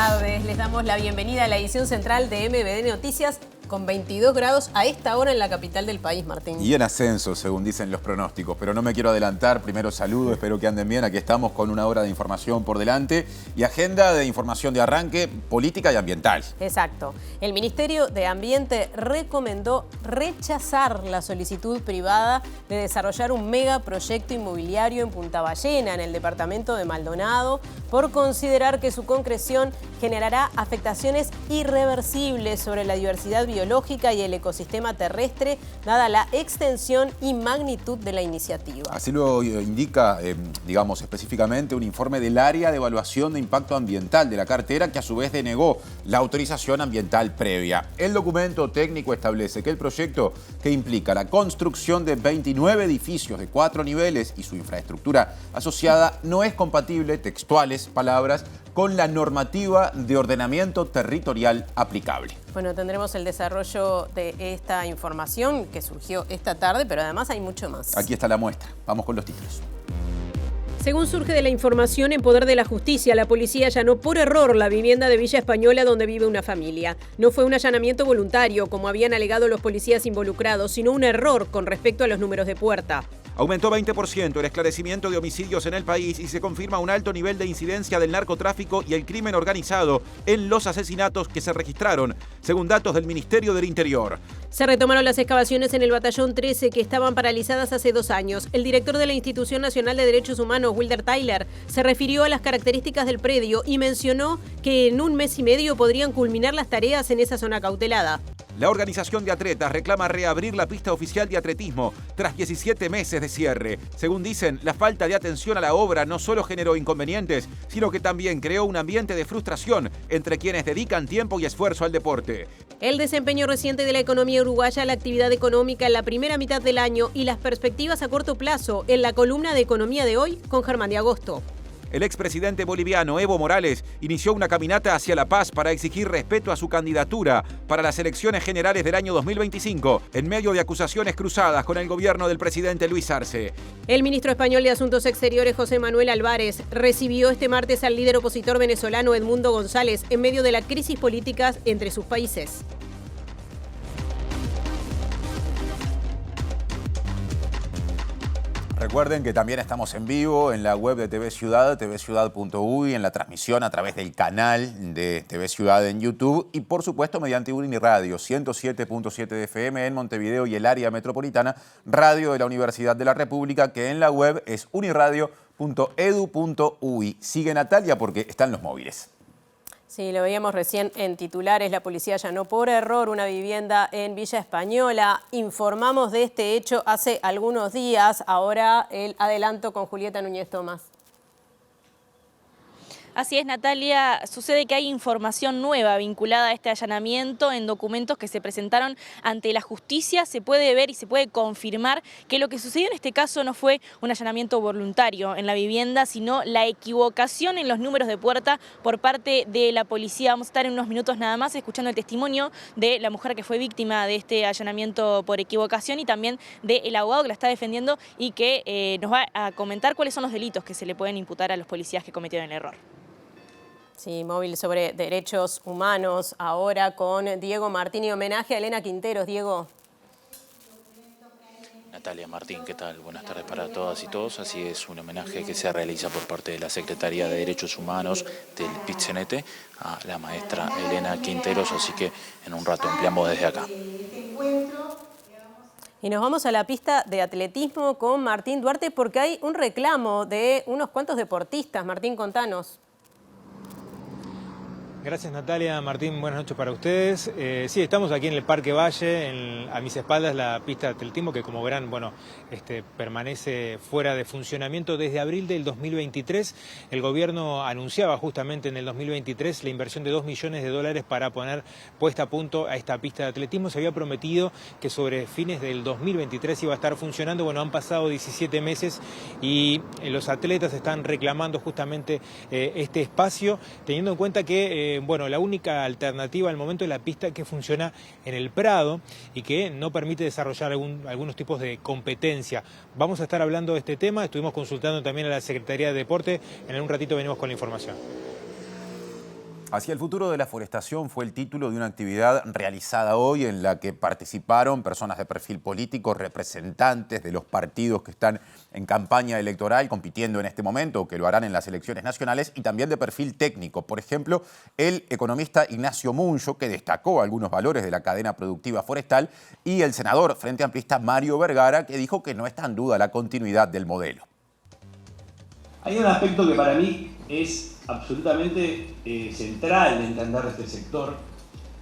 tardes. Les damos la bienvenida a la edición central de MBD Noticias con 22 grados a esta hora en la capital del país, Martín. Y en ascenso, según dicen los pronósticos. Pero no me quiero adelantar. Primero saludo, espero que anden bien. Aquí estamos con una hora de información por delante y agenda de información de arranque política y ambiental. Exacto. El Ministerio de Ambiente recomendó rechazar la solicitud privada de desarrollar un megaproyecto inmobiliario en Punta Ballena, en el departamento de Maldonado, por considerar que su concreción generará afectaciones irreversibles sobre la diversidad biológica y el ecosistema terrestre, dada la extensión y magnitud de la iniciativa. Así lo indica, digamos, específicamente un informe del área de evaluación de impacto ambiental de la cartera, que a su vez denegó la autorización ambiental previa. El documento técnico establece que el proyecto, que implica la construcción de 29 edificios de 4 niveles y su infraestructura asociada, no es compatible, textuales palabras, con la normativa de ordenamiento territorial aplicable. Bueno, tendremos el desarrollo de esta información que surgió esta tarde, pero además hay mucho más. Aquí está la muestra. Vamos con los títulos. Según surge de la información en poder de la justicia, la policía allanó por error la vivienda de Villa Española donde vive una familia. No fue un allanamiento voluntario, como habían alegado los policías involucrados, sino un error con respecto a los números de puerta. Aumentó 20% el esclarecimiento de homicidios en el país y se confirma un alto nivel de incidencia del narcotráfico y el crimen organizado en los asesinatos que se registraron, según datos del Ministerio del Interior. Se retomaron las excavaciones en el Batallón 13 que estaban paralizadas hace 2 años. El director de la Institución Nacional de Derechos Humanos, Wilder Tyler, se refirió a las características del predio y mencionó que en 1 mes y medio podrían culminar las tareas en esa zona cautelada. La organización de atletas reclama reabrir la pista oficial de atletismo tras 17 meses de cierre. Según dicen, la falta de atención a la obra no solo generó inconvenientes, sino que también creó un ambiente de frustración entre quienes dedican tiempo y esfuerzo al deporte. El desempeño reciente de la economía uruguaya, la actividad económica en la primera mitad del año y las perspectivas a corto plazo en la columna de Economía de hoy con Germán de Agosto. El expresidente boliviano Evo Morales inició una caminata hacia la paz para exigir respeto a su candidatura para las elecciones generales del año 2025, en medio de acusaciones cruzadas con el gobierno del presidente Luis Arce. El ministro español de Asuntos Exteriores, José Manuel Álvarez, recibió este martes al líder opositor venezolano Edmundo González en medio de la crisis política entre sus países. Recuerden que también estamos en vivo en la web de TV Ciudad, tvciudad.uy, en la transmisión a través del canal de TV Ciudad en YouTube y, por supuesto, mediante Uniradio 107.7 de FM en Montevideo y el área metropolitana, radio de la Universidad de la República, que en la web es uniradio.edu.uy. Sigue Natalia porque están los móviles. Sí, lo veíamos recién en titulares. La policía allanó por error una vivienda en Villa Española. Informamos de este hecho hace algunos días. Ahora el adelanto con Julieta Núñez Tomás. Así es, Natalia, sucede que hay información nueva vinculada a este allanamiento en documentos que se presentaron ante la justicia. Se puede ver y se puede confirmar que lo que sucedió en este caso no fue un allanamiento voluntario en la vivienda, sino la equivocación en los números de puerta por parte de la policía. Vamos a estar en unos minutos nada más escuchando el testimonio de la mujer que fue víctima de este allanamiento por equivocación y también del abogado que la está defendiendo y que nos va a comentar cuáles son los delitos que se le pueden imputar a los policías que cometieron el error. Sí, móvil sobre derechos humanos, ahora con Diego Martín y homenaje a Elena Quinteros. Diego. Natalia, Martín, ¿qué tal? Buenas tardes para todas y todos. Así es, un homenaje que se realiza por parte de la Secretaría de Derechos Humanos del PIT-CNT a la maestra Elena Quinteros, así que en un rato ampliamos desde acá. Y nos vamos a la pista de atletismo con Martín Duarte porque hay un reclamo de unos cuantos deportistas. Martín, contanos. Gracias Natalia, Martín, buenas noches para ustedes. Sí, estamos aquí en el Parque Valle, a mis espaldas la pista de atletismo que como verán, permanece fuera de funcionamiento desde abril del 2023. El gobierno anunciaba justamente en el 2023 la inversión de $2 millones para poner puesta a punto a esta pista de atletismo. Se había prometido que sobre fines del 2023 iba a estar funcionando. Bueno, han pasado 17 meses y los atletas están reclamando justamente este espacio, teniendo en cuenta que la única alternativa al momento es la pista que funciona en el Prado y que no permite desarrollar algunos tipos de competencia. Vamos a estar hablando de este tema, estuvimos consultando también a la Secretaría de Deporte, en un ratito venimos con la información. Hacia el futuro de la forestación fue el título de una actividad realizada hoy en la que participaron personas de perfil político, representantes de los partidos que están en campaña electoral, compitiendo en este momento, o que lo harán en las elecciones nacionales, y también de perfil técnico. Por ejemplo, el economista Ignacio Muncho, que destacó algunos valores de la cadena productiva forestal, y el senador frente amplista Mario Vergara, que dijo que no está en duda la continuidad del modelo. Hay un aspecto que para mí es absolutamente central de entender este sector,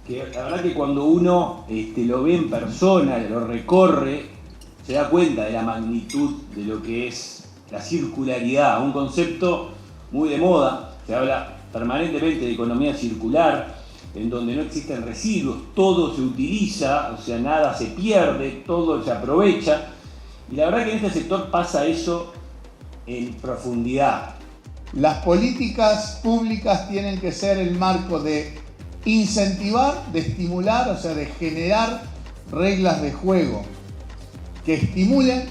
que la verdad que cuando uno lo ve en persona, lo recorre, se da cuenta de la magnitud de lo que es la circularidad, un concepto muy de moda. Se habla permanentemente de economía circular, en donde no existen residuos, todo se utiliza, o sea, nada se pierde, todo se aprovecha, y la verdad que en este sector pasa eso en profundidad. Las políticas públicas tienen que ser el marco de incentivar, de estimular, o sea, de generar reglas de juego que estimulen,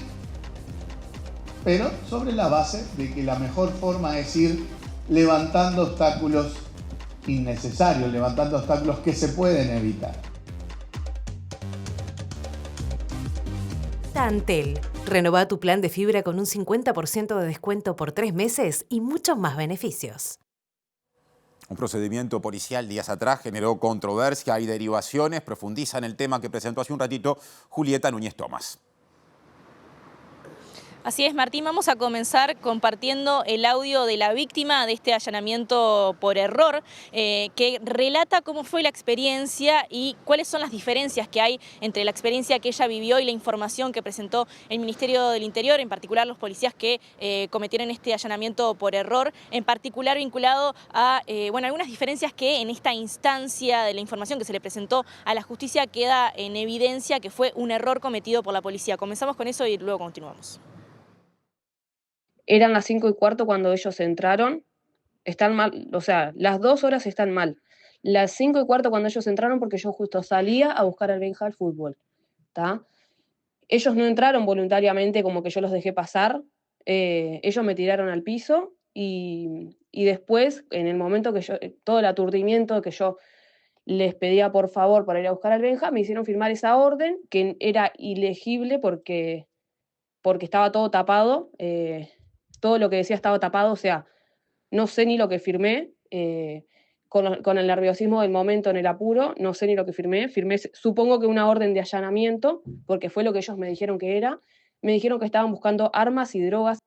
pero sobre la base de que la mejor forma es ir levantando obstáculos innecesarios, levantando obstáculos que se pueden evitar. Antel. Renova tu plan de fibra con un 50% de descuento por 3 meses y muchos más beneficios. Un procedimiento policial días atrás generó controversia y derivaciones. Profundiza en el tema que presentó hace un ratito Julieta Núñez Tomás. Así es, Martín, vamos a comenzar compartiendo el audio de la víctima de este allanamiento por error, que relata cómo fue la experiencia y cuáles son las diferencias que hay entre la experiencia que ella vivió y la información que presentó el Ministerio del Interior, en particular los policías que cometieron este allanamiento por error, en particular vinculado a algunas diferencias que en esta instancia de la información que se le presentó a la justicia queda en evidencia que fue un error cometido por la policía. Comenzamos con eso y luego continuamos. Eran las 5:15 cuando ellos entraron, están mal, o sea, las 2 horas están mal. Las 5:15 cuando ellos entraron porque yo justo salía a buscar al Benja al fútbol, ¿tá? Ellos no entraron voluntariamente como que yo los dejé pasar, ellos me tiraron al piso y después, en el momento que yo, todo el aturdimiento que yo les pedía por favor para ir a buscar al Benja, me hicieron firmar esa orden que era ilegible porque estaba todo tapado, todo lo que decía estaba tapado, o sea, no sé ni lo que firmé, con el nerviosismo del momento en el apuro, no sé ni lo que firmé, supongo que una orden de allanamiento, porque fue lo que ellos me dijeron que era, me dijeron que estaban buscando armas y drogas.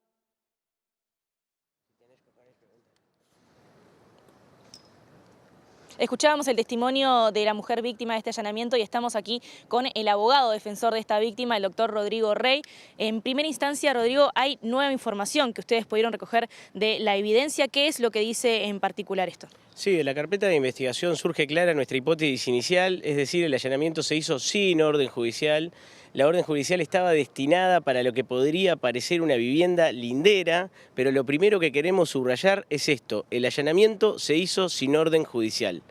Escuchábamos el testimonio de la mujer víctima de este allanamiento y estamos aquí con el abogado defensor de esta víctima, el doctor Rodrigo Rey. En primera instancia, Rodrigo, hay nueva información que ustedes pudieron recoger de la evidencia. ¿Qué es lo que dice en particular esto? Sí, de la carpeta de investigación surge clara nuestra hipótesis inicial, es decir, el allanamiento se hizo sin orden judicial. La orden judicial estaba destinada para lo que podría parecer una vivienda lindera, pero lo primero que queremos subrayar es esto: el allanamiento se hizo sin orden judicial.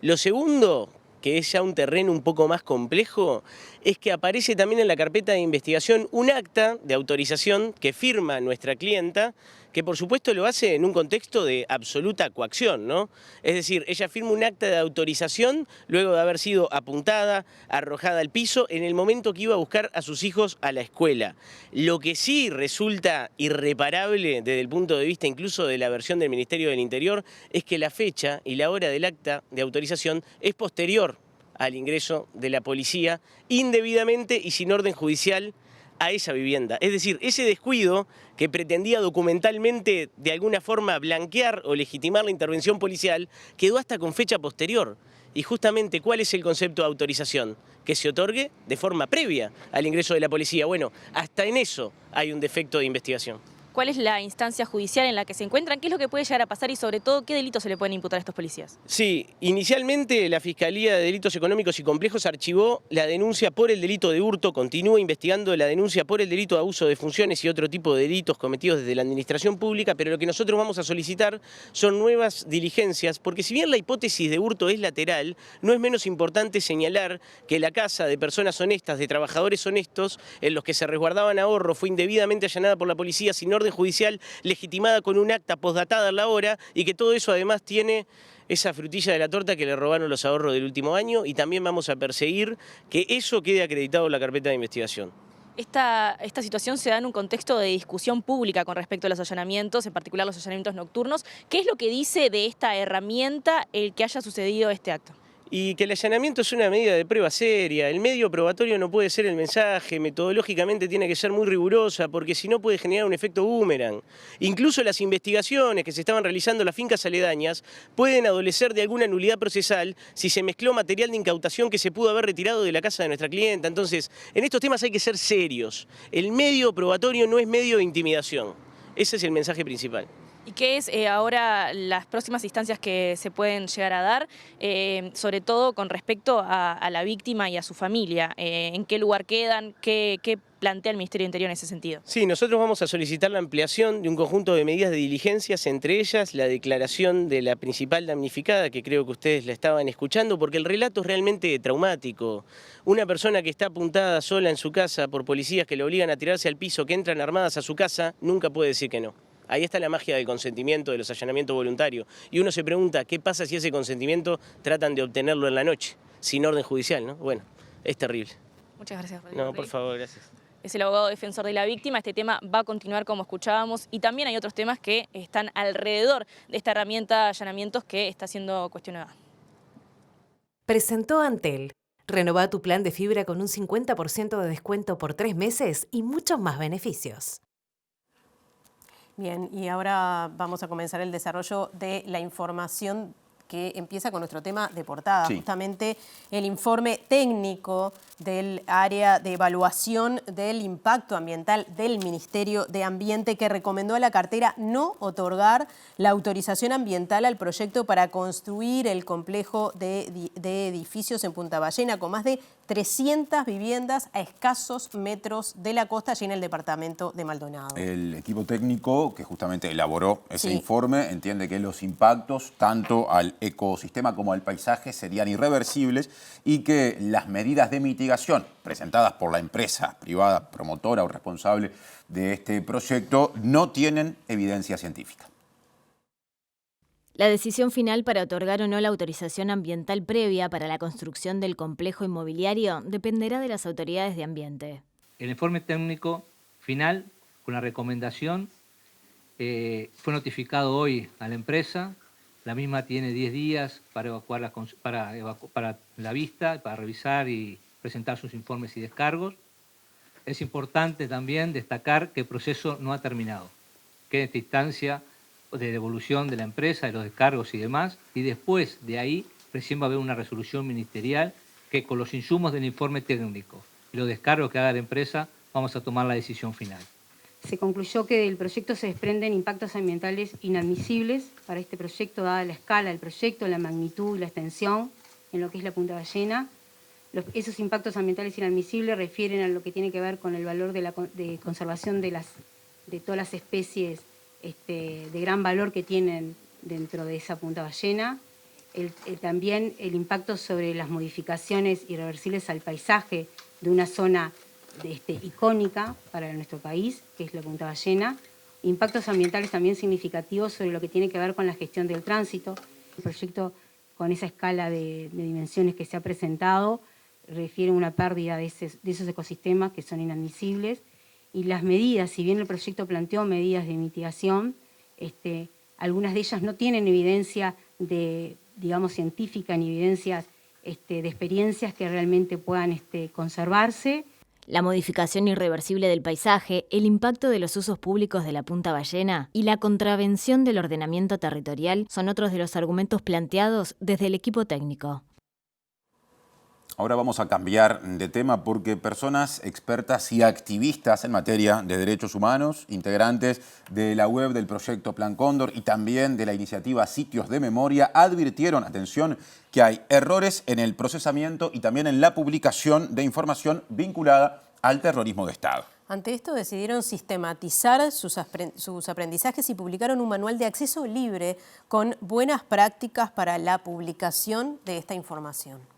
Lo segundo, que es ya un terreno un poco más complejo, es que aparece también en la carpeta de investigación un acta de autorización que firma nuestra clienta, que por supuesto lo hace en un contexto de absoluta coacción, ¿no? Es decir, ella firma un acta de autorización luego de haber sido apuntada, arrojada al piso, en el momento que iba a buscar a sus hijos a la escuela. Lo que sí resulta irreparable desde el punto de vista incluso de la versión del Ministerio del Interior es que la fecha y la hora del acta de autorización es posterior al ingreso de la policía indebidamente y sin orden judicial a esa vivienda. Es decir, ese descuido que pretendía documentalmente de alguna forma blanquear o legitimar la intervención policial quedó hasta con fecha posterior. Y justamente, ¿cuál es el concepto de autorización? Que se otorgue de forma previa al ingreso de la policía. Bueno, hasta en eso hay un defecto de investigación. ¿Cuál es la instancia judicial en la que se encuentran? ¿Qué es lo que puede llegar a pasar y sobre todo qué delitos se le pueden imputar a estos policías? Sí, inicialmente la Fiscalía de Delitos Económicos y Complejos archivó la denuncia por el delito de hurto, continúa investigando la denuncia por el delito de abuso de funciones y otro tipo de delitos cometidos desde la administración pública, pero lo que nosotros vamos a solicitar son nuevas diligencias, porque si bien la hipótesis de hurto es lateral, no es menos importante señalar que la casa de personas honestas, de trabajadores honestos, en los que se resguardaban ahorros, fue indebidamente allanada por la policía sin orden judicial, legitimada con un acta postdatada a la hora, y que todo eso además tiene esa frutilla de la torta que le robaron los ahorros del último año, y también vamos a perseguir que eso quede acreditado en la carpeta de investigación. Esta situación se da en un contexto de discusión pública con respecto a los allanamientos, en particular los allanamientos nocturnos. ¿Qué es lo que dice de esta herramienta el que haya sucedido este acto? Y que el allanamiento es una medida de prueba seria. El medio probatorio no puede ser el mensaje, metodológicamente tiene que ser muy rigurosa, porque si no puede generar un efecto boomerang. Incluso las investigaciones que se estaban realizando en las fincas aledañas pueden adolecer de alguna nulidad procesal si se mezcló material de incautación que se pudo haber retirado de la casa de nuestra clienta. Entonces, en estos temas hay que ser serios. El medio probatorio no es medio de intimidación. Ese es el mensaje principal. ¿Y qué es ahora las próximas instancias que se pueden llegar a dar, sobre todo con respecto a la víctima y a su familia? ¿En qué lugar quedan? ¿Qué plantea el Ministerio de Interior en ese sentido? Sí, nosotros vamos a solicitar la ampliación de un conjunto de medidas de diligencias, entre ellas la declaración de la principal damnificada, que creo que ustedes la estaban escuchando, porque el relato es realmente traumático. Una persona que está apuntada sola en su casa por policías que le obligan a tirarse al piso, que entran armadas a su casa, nunca puede decir que no. Ahí está la magia del consentimiento, de los allanamientos voluntarios. Y uno se pregunta, ¿qué pasa si ese consentimiento tratan de obtenerlo en la noche, sin orden judicial, ¿no? Bueno, es terrible. Muchas gracias, Rodrigo. No, por favor, gracias. Es el abogado defensor de la víctima. Este tema va a continuar como escuchábamos, y también hay otros temas que están alrededor de esta herramienta de allanamientos que está siendo cuestionada. Presentó Antel. Renová tu plan de fibra con un 50% de descuento por 3 meses y muchos más beneficios. Bien, y ahora vamos a comenzar el desarrollo de la información que empieza con nuestro tema de portada, sí. Justamente el informe técnico del área de evaluación del impacto ambiental del Ministerio de Ambiente, que recomendó a la cartera no otorgar la autorización ambiental al proyecto para construir el complejo de edificios en Punta Ballena, con más de 300 viviendas a escasos metros de la costa, allí en el departamento de Maldonado. El equipo técnico que justamente elaboró ese Sí. informe entiende que los impactos tanto al ecosistema como al paisaje serían irreversibles y que las medidas de mitigación presentadas por la empresa privada promotora o responsable de este proyecto no tienen evidencia científica. La decisión final para otorgar o no la autorización ambiental previa para la construcción del complejo inmobiliario dependerá de las autoridades de ambiente. El informe técnico final, con la recomendación, fue notificado hoy a la empresa. La misma tiene 10 días para evacuar para la vista, para revisar y presentar sus informes y descargos. Es importante también destacar que el proceso no ha terminado, que en esta instancia de devolución de la empresa, de los descargos y demás, y después de ahí recién va a haber una resolución ministerial que con los insumos del informe técnico y los descargos que haga la empresa vamos a tomar la decisión final. Se concluyó que del proyecto se desprenden impactos ambientales inadmisibles para este proyecto, dada la escala del proyecto, la magnitud y la extensión en lo que es la Punta Ballena. Esos impactos ambientales inadmisibles refieren a lo que tiene que ver con el valor de conservación de todas las especies de gran valor que tienen dentro de esa Punta Ballena. También el impacto sobre las modificaciones irreversibles al paisaje de una zona icónica para nuestro país, que es la Punta Ballena. Impactos ambientales también significativos sobre lo que tiene que ver con la gestión del tránsito. El proyecto, con esa escala de dimensiones que se ha presentado, refiere a una pérdida de esos ecosistemas que son inadmisibles. Y las medidas, si bien el proyecto planteó medidas de mitigación, algunas de ellas no tienen evidencia científica ni evidencias de experiencias que realmente puedan conservarse. La modificación irreversible del paisaje, el impacto de los usos públicos de la Punta Ballena y la contravención del ordenamiento territorial son otros de los argumentos planteados desde el equipo técnico. Ahora vamos a cambiar de tema porque personas expertas y activistas en materia de derechos humanos, integrantes de la web del proyecto Plan Cóndor y también de la iniciativa Sitios de Memoria, advirtieron, atención, que hay errores en el procesamiento y también en la publicación de información vinculada al terrorismo de Estado. Ante esto decidieron sistematizar sus aprendizajes y publicaron un manual de acceso libre con buenas prácticas para la publicación de esta información.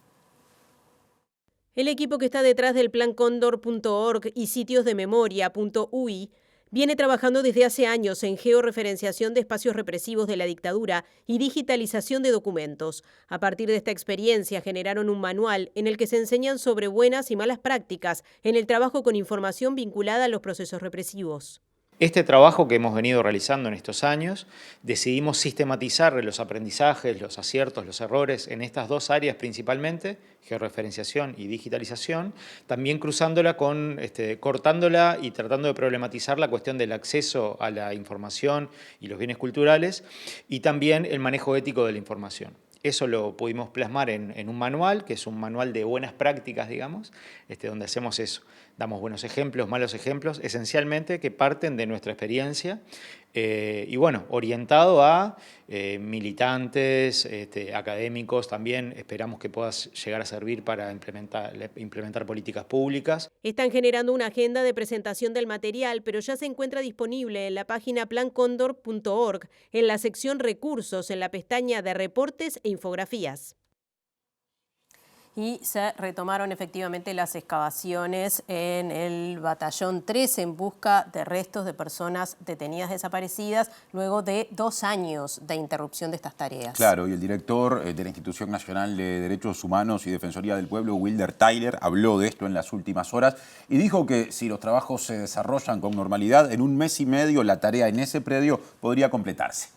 El equipo que está detrás del Plan Cóndor.org y sitiosdememoria.ui viene trabajando desde hace años en georreferenciación de espacios represivos de la dictadura y digitalización de documentos. A partir de esta experiencia generaron un manual en el que se enseñan sobre buenas y malas prácticas en el trabajo con información vinculada a los procesos represivos. Este trabajo que hemos venido realizando en estos años, decidimos sistematizar los aprendizajes, los aciertos, los errores en estas dos áreas principalmente, georreferenciación y digitalización, también cruzándola cortándola y tratando de problematizar la cuestión del acceso a la información y los bienes culturales y también el manejo ético de la información. Eso lo pudimos plasmar en un manual, que es un manual de buenas prácticas, digamos, donde hacemos eso. Damos buenos ejemplos, malos ejemplos, esencialmente que parten de nuestra experiencia y bueno, orientado a militantes, académicos, también esperamos que pueda llegar a servir para implementar políticas públicas. Están generando una agenda de presentación del material, pero ya se encuentra disponible en la página plancondor.org, en la sección Recursos, en la pestaña de Reportes e Infografías. Y se retomaron efectivamente las excavaciones en el Batallón 3 en busca de restos de personas detenidas desaparecidas luego de 2 años de interrupción de estas tareas. Claro, y el director de la Institución Nacional de Derechos Humanos y Defensoría del Pueblo, Wilder Tyler, habló de esto en las últimas horas y dijo que si los trabajos se desarrollan con normalidad, en 1 mes y medio la tarea en ese predio podría completarse.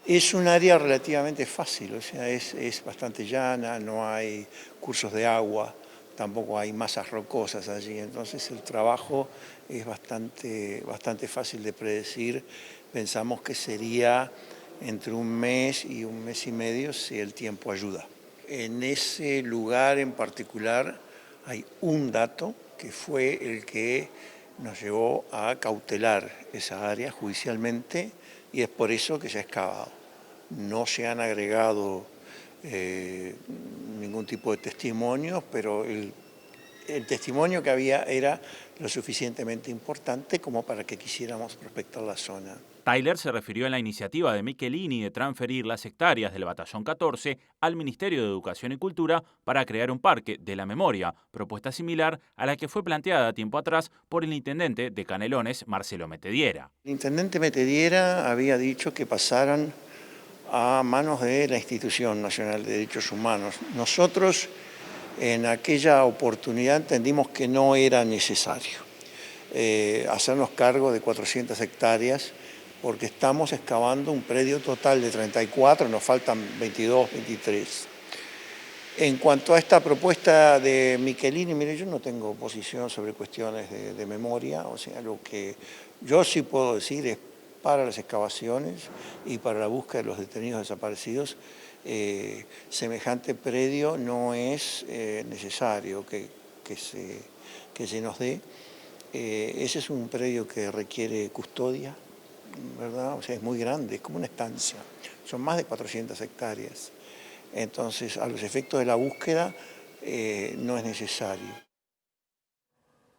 Es un área relativamente fácil, o sea, es bastante llana, no hay cursos de agua, tampoco hay masas rocosas allí, entonces el trabajo es bastante fácil de predecir. Pensamos que sería entre 1 mes y 1 mes y medio si el tiempo ayuda. En ese lugar en particular hay un dato que fue el que nos llevó a cautelar esa área judicialmente y es por eso que se ha excavado. No se han agregado ningún tipo de testimonios, pero el testimonio que había era lo suficientemente importante como para que quisiéramos prospectar la zona. Tyler se refirió en la iniciativa de Michelini de transferir las hectáreas del Batallón 14 al Ministerio de Educación y Cultura para crear un parque de la memoria, propuesta similar a la que fue planteada tiempo atrás por el intendente de Canelones, Marcelo Metediera. El intendente Metediera había dicho que pasaran a manos de la Institución Nacional de Derechos Humanos. Nosotros en aquella oportunidad entendimos que no era necesario hacernos cargo de 400 hectáreas porque estamos excavando un predio total de 34, nos faltan 22, 23. En cuanto a esta propuesta de Michelini, mire, yo no tengo posición sobre cuestiones de memoria, o sea, lo que yo sí puedo decir es para las excavaciones y para la búsqueda de los detenidos desaparecidos, semejante predio no es necesario que se nos dé. Ese es un predio que requiere custodia, ¿verdad? O sea, es muy grande, es como una estancia. Son más de 400 hectáreas. Entonces, a los efectos de la búsqueda, no es necesario.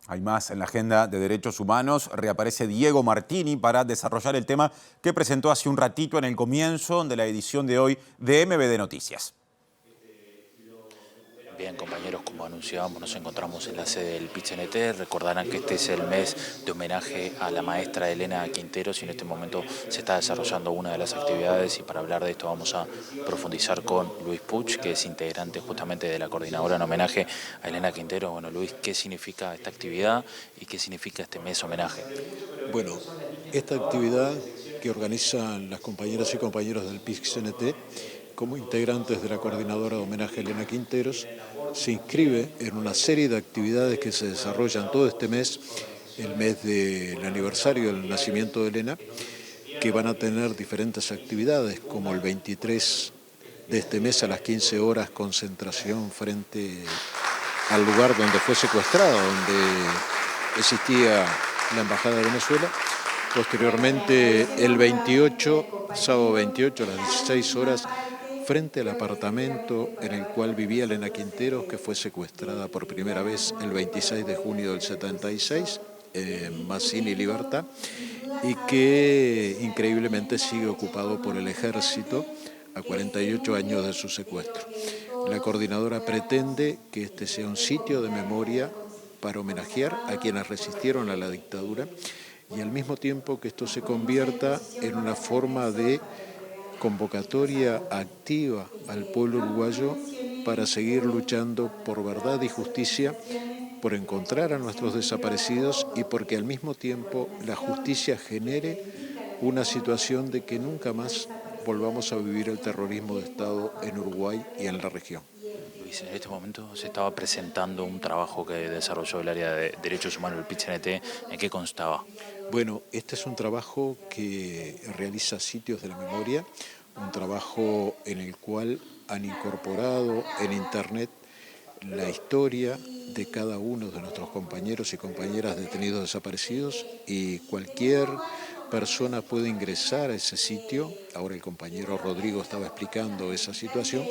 Hay más en la agenda de derechos humanos. Reaparece Diego Martini para desarrollar el tema que presentó hace un ratito en el comienzo de la edición de hoy de MBD Noticias. Bien, compañeros, como anunciábamos, nos encontramos en la sede del PIT-CNT. Recordarán que este es el mes de homenaje a la maestra Elena Quinteros y en este momento se está desarrollando una de las actividades y para hablar de esto vamos a profundizar con Luis Puch, que es integrante justamente de la coordinadora en homenaje a Elena Quinteros. Bueno, Luis, ¿qué significa esta actividad y qué significa este mes homenaje? Bueno, esta actividad que organizan las compañeras y compañeros del PIT-CNT como integrantes de la coordinadora de homenaje a Elena Quinteros, se inscribe en una serie de actividades que se desarrollan todo este mes, el mes del aniversario del nacimiento de Elena, que van a tener diferentes actividades, como el 23 de este mes a las 15 horas, concentración frente al lugar donde fue secuestrada, donde existía la Embajada de Venezuela. Posteriormente, el 28, sábado 28 a las 16 horas, frente al apartamento en el cual vivía Elena Quinteros, que fue secuestrada por primera vez el 26 de junio del 76, en Mazzini y Libertad, y que increíblemente sigue ocupado por el ejército a 48 años de su secuestro. La coordinadora pretende que este sea un sitio de memoria para homenajear a quienes resistieron a la dictadura y al mismo tiempo que esto se convierta en una forma de convocatoria activa al pueblo uruguayo para seguir luchando por verdad y justicia, por encontrar a nuestros desaparecidos y porque al mismo tiempo la justicia genere una situación de que nunca más volvamos a vivir el terrorismo de Estado en Uruguay y en la región. Luis, en este momento se estaba presentando un trabajo que desarrolló el área de Derechos Humanos del PIT-CNT. ¿En qué constaba? Bueno, este es un trabajo que realiza Sitios de la Memoria, un trabajo en el cual han incorporado en Internet la historia de cada uno de nuestros compañeros y compañeras detenidos desaparecidos, y cualquier persona puede ingresar a ese sitio. Ahora el compañero Rodrigo estaba explicando esa situación,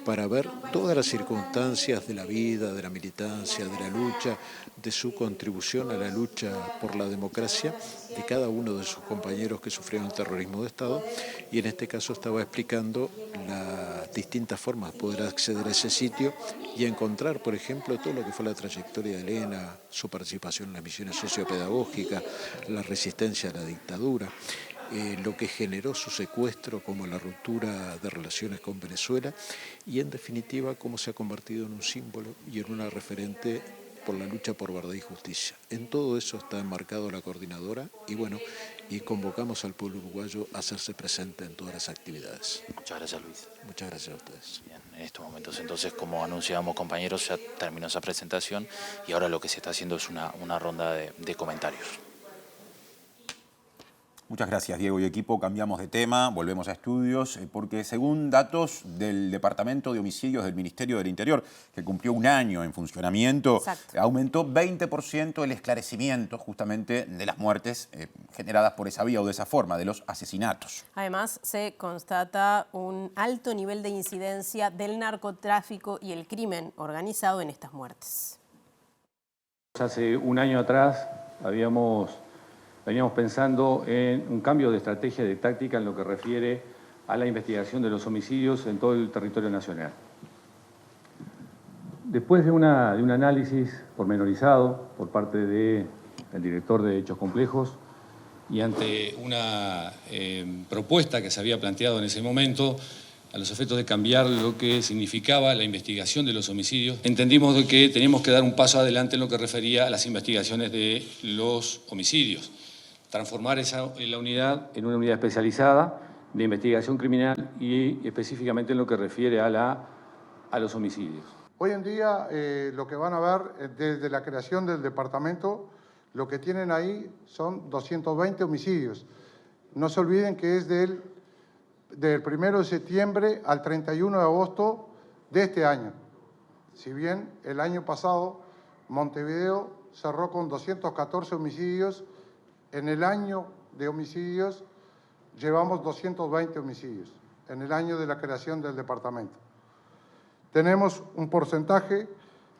para ver todas las circunstancias de la vida, de la militancia, de la lucha, de su contribución a la lucha por la democracia de cada uno de sus compañeros que sufrieron el terrorismo de Estado, y en este caso estaba explicando las distintas formas de poder acceder a ese sitio y encontrar, por ejemplo, todo lo que fue la trayectoria de Elena, su participación en las misiones sociopedagógicas, la resistencia a la dictadura, lo que generó su secuestro, como la ruptura de relaciones con Venezuela, y en definitiva cómo se ha convertido en un símbolo y en una referente por la lucha por verdad y justicia. En todo eso está enmarcado la coordinadora y convocamos al pueblo uruguayo a hacerse presente en todas las actividades. Muchas gracias, Luis. Muchas gracias a ustedes. Bien, en estos momentos entonces, como anunciábamos, compañeros, ya terminó esa presentación y ahora lo que se está haciendo es una ronda de comentarios. Muchas gracias, Diego y equipo. Cambiamos de tema, volvemos a estudios, porque según datos del Departamento de Homicidios del Ministerio del Interior, que cumplió un año en funcionamiento, Exacto, aumentó 20% el esclarecimiento justamente de las muertes generadas por esa vía o de esa forma, de los asesinatos. Además, se constata un alto nivel de incidencia del narcotráfico y el crimen organizado en estas muertes. Hace un año atrás veníamos pensando en un cambio de estrategia, de táctica en lo que refiere a la investigación de los homicidios en todo el territorio nacional. Después de un análisis pormenorizado por parte del director de Hechos Complejos y ante una propuesta que se había planteado en ese momento, a los efectos de cambiar lo que significaba la investigación de los homicidios, entendimos de que teníamos que dar un paso adelante en lo que refería a las investigaciones de los homicidios. Transformar la unidad en una unidad especializada de investigación criminal y específicamente en lo que refiere a los homicidios. Hoy en día lo que van a ver desde la creación del departamento, lo que tienen ahí son 220 homicidios. No se olviden que es del 1 de septiembre al 31 de agosto de este año. Si bien el año pasado Montevideo cerró con 214 homicidios, en el año de homicidios llevamos 220 homicidios, en el año de la creación del departamento. Tenemos un porcentaje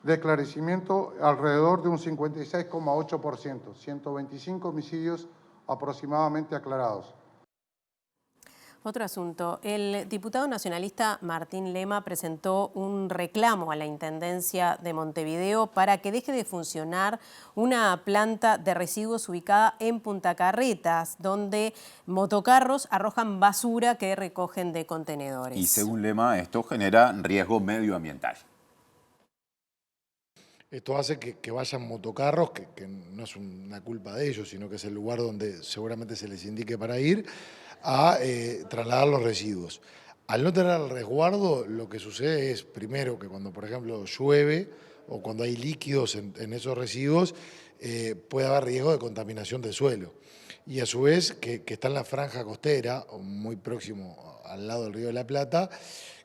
de esclarecimiento alrededor de un 56,8%, 125 homicidios aproximadamente aclarados. Otro asunto. El diputado nacionalista Martín Lema presentó un reclamo a la Intendencia de Montevideo para que deje de funcionar una planta de residuos ubicada en Punta Carretas, donde motocarros arrojan basura que recogen de contenedores. Y según Lema, esto genera riesgo medioambiental. Esto hace que vayan motocarros, que no es una culpa de ellos, sino que es el lugar donde seguramente se les indique para ir, a trasladar los residuos. Al no tener el resguardo, lo que sucede es, primero, que cuando, por ejemplo, llueve o cuando hay líquidos en esos residuos, puede haber riesgo de contaminación del suelo. Y a su vez, que está en la franja costera, muy próximo al lado del Río de la Plata,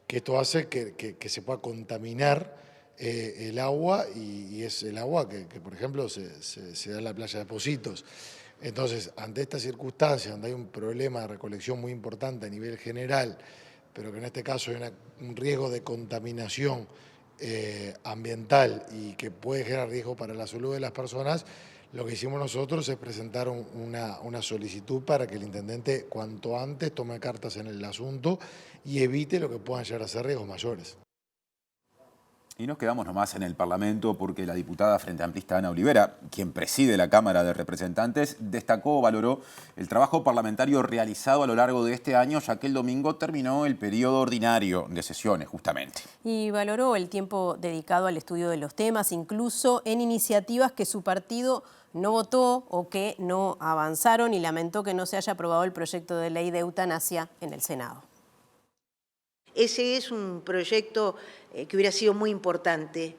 que esto hace que se pueda contaminar el agua, y es el agua que por ejemplo, se da en la playa de Pocitos. Entonces, ante esta circunstancia, donde hay un problema de recolección muy importante a nivel general, pero que en este caso hay un riesgo de contaminación ambiental y que puede generar riesgo para la salud de las personas, lo que hicimos nosotros es presentar una solicitud para que el intendente cuanto antes tome cartas en el asunto y evite lo que puedan llegar a ser riesgos mayores. Y nos quedamos nomás en el Parlamento porque la diputada Frente Amplista Ana Olivera, quien preside la Cámara de Representantes, destacó, valoró el trabajo parlamentario realizado a lo largo de este año, ya que el domingo terminó el periodo ordinario de sesiones, justamente. Y valoró el tiempo dedicado al estudio de los temas, incluso en iniciativas que su partido no votó o que no avanzaron, y lamentó que no se haya aprobado el proyecto de ley de eutanasia en el Senado. Ese es un proyecto que hubiera sido muy importante,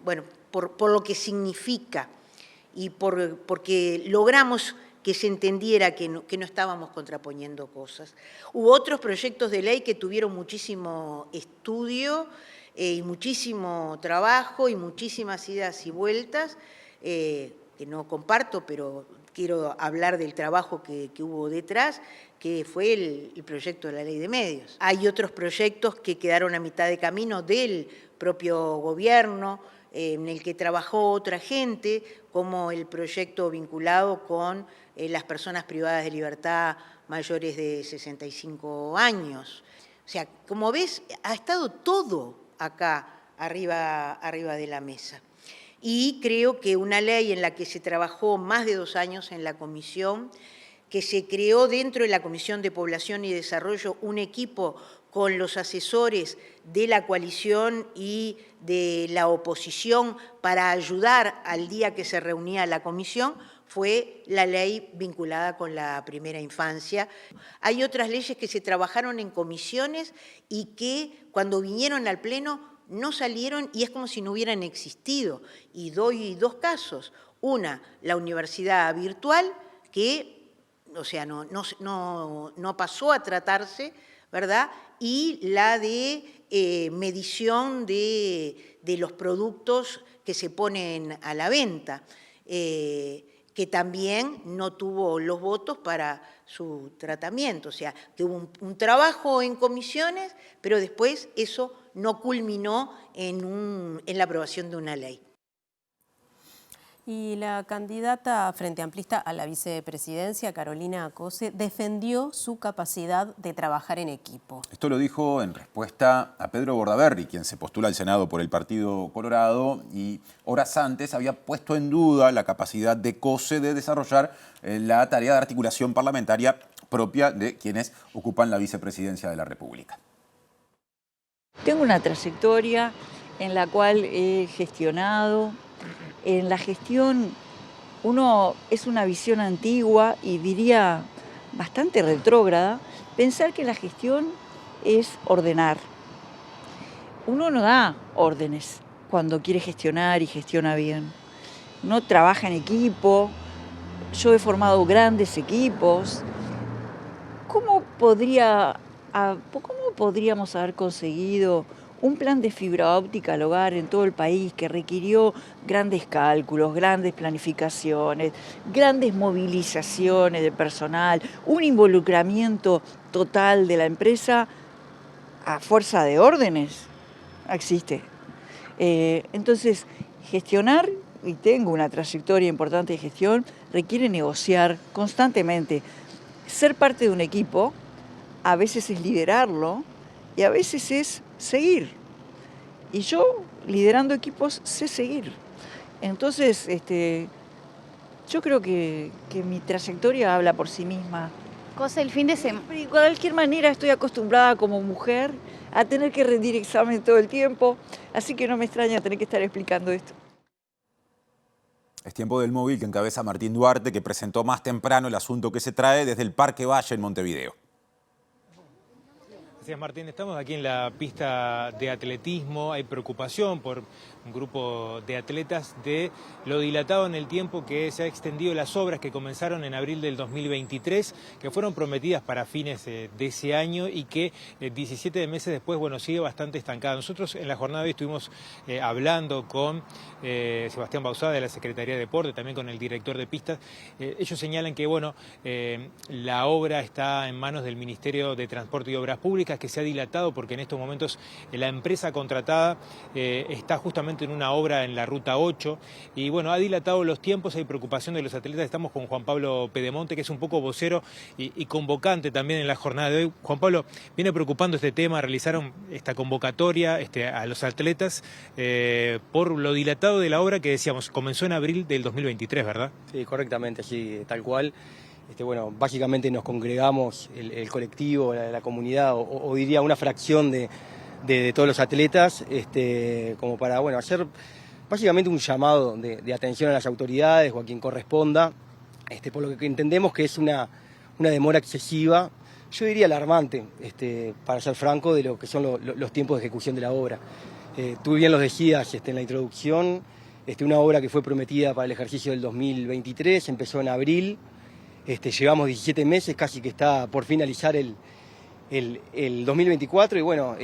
bueno, por lo que significa y porque logramos que se entendiera que no estábamos contraponiendo cosas. Hubo otros proyectos de ley que tuvieron muchísimo estudio y muchísimo trabajo y muchísimas idas y vueltas, que no comparto, pero quiero hablar del trabajo que hubo detrás, que fue el proyecto de la Ley de Medios. Hay otros proyectos que quedaron a mitad de camino del propio gobierno, en el que trabajó otra gente, como el proyecto vinculado con las personas privadas de libertad mayores de 65 años. O sea, como ves, ha estado todo acá arriba de la mesa. Y creo que una ley en la que se trabajó más de 2 años en la comisión, que se creó dentro de la Comisión de Población y Desarrollo un equipo con los asesores de la coalición y de la oposición para ayudar al día que se reunía la comisión, fue la ley vinculada con la primera infancia. Hay otras leyes que se trabajaron en comisiones y que cuando vinieron al Pleno no salieron y es como si no hubieran existido. Y doy 2 casos. Una, la universidad virtual, que o sea, no pasó a tratarse, ¿verdad? Y la de medición de los productos que se ponen a la venta, que también no tuvo los votos para su tratamiento. O sea, que hubo un trabajo en comisiones, pero después eso no culminó en la aprobación de una ley. Y la candidata Frente Amplista a la vicepresidencia, Carolina Acose, defendió su capacidad de trabajar en equipo. Esto lo dijo en respuesta a Pedro Bordaberry, quien se postula al Senado por el Partido Colorado y horas antes había puesto en duda la capacidad de Acose de desarrollar la tarea de articulación parlamentaria propia de quienes ocupan la vicepresidencia de la República. Tengo una trayectoria en la cual he gestionado. En la gestión es una visión antigua y diría bastante retrógrada, pensar que la gestión es ordenar. Uno no da órdenes cuando quiere gestionar y gestiona bien. Uno trabaja en equipo, yo he formado grandes equipos. ¿Cómo podríamos haber conseguido un plan de fibra óptica al hogar en todo el país que requirió grandes cálculos, grandes planificaciones, grandes movilizaciones de personal, un involucramiento total de la empresa a fuerza de órdenes? No existe. Entonces, gestionar, y tengo una trayectoria importante de gestión, requiere negociar constantemente. Ser parte de un equipo, a veces es liderarlo y a veces es seguir. Y yo, liderando equipos, sé seguir. Entonces, yo creo que mi trayectoria habla por sí misma. Cosa el fin de semana. De cualquier manera, estoy acostumbrada como mujer a tener que rendir examen todo el tiempo, así que no me extraña tener que estar explicando esto. Es tiempo del móvil que encabeza Martín Duarte, que presentó más temprano el asunto que se trae desde el Parque Valle en Montevideo. Gracias, Martín. Estamos aquí en la pista de atletismo. Hay preocupación por un grupo de atletas de lo dilatado en el tiempo que se ha extendido las obras que comenzaron en abril del 2023, que fueron prometidas para fines de ese año y que 17 meses después, bueno, sigue bastante estancada. Nosotros en la jornada de hoy estuvimos hablando con Sebastián Bauzá de la Secretaría de Deporte, también con el director de pistas. Ellos señalan que, bueno, la obra está en manos del Ministerio de Transporte y Obras Públicas, decías que se ha dilatado porque en estos momentos la empresa contratada está justamente en una obra en la Ruta 8 y bueno, ha dilatado los tiempos, hay preocupación de los atletas. Estamos con Juan Pablo Pedemonte, que es un poco vocero y convocante también en la jornada de hoy. Juan Pablo, viene preocupando este tema, realizaron esta convocatoria a los atletas por lo dilatado de la obra que decíamos, comenzó en abril del 2023, ¿verdad? Sí, correctamente, sí, tal cual. Bueno, básicamente nos congregamos el colectivo, la comunidad, o diría una fracción de todos los atletas, como para hacer básicamente un llamado de atención a las autoridades o a quien corresponda, por lo que entendemos que es una demora excesiva, yo diría alarmante, para ser franco, de lo que son los tiempos de ejecución de la obra. Tú bien lo decías en la introducción, una obra que fue prometida para el ejercicio del 2023, empezó en abril. Llevamos 17 meses, casi que está por finalizar el 2024 y bueno,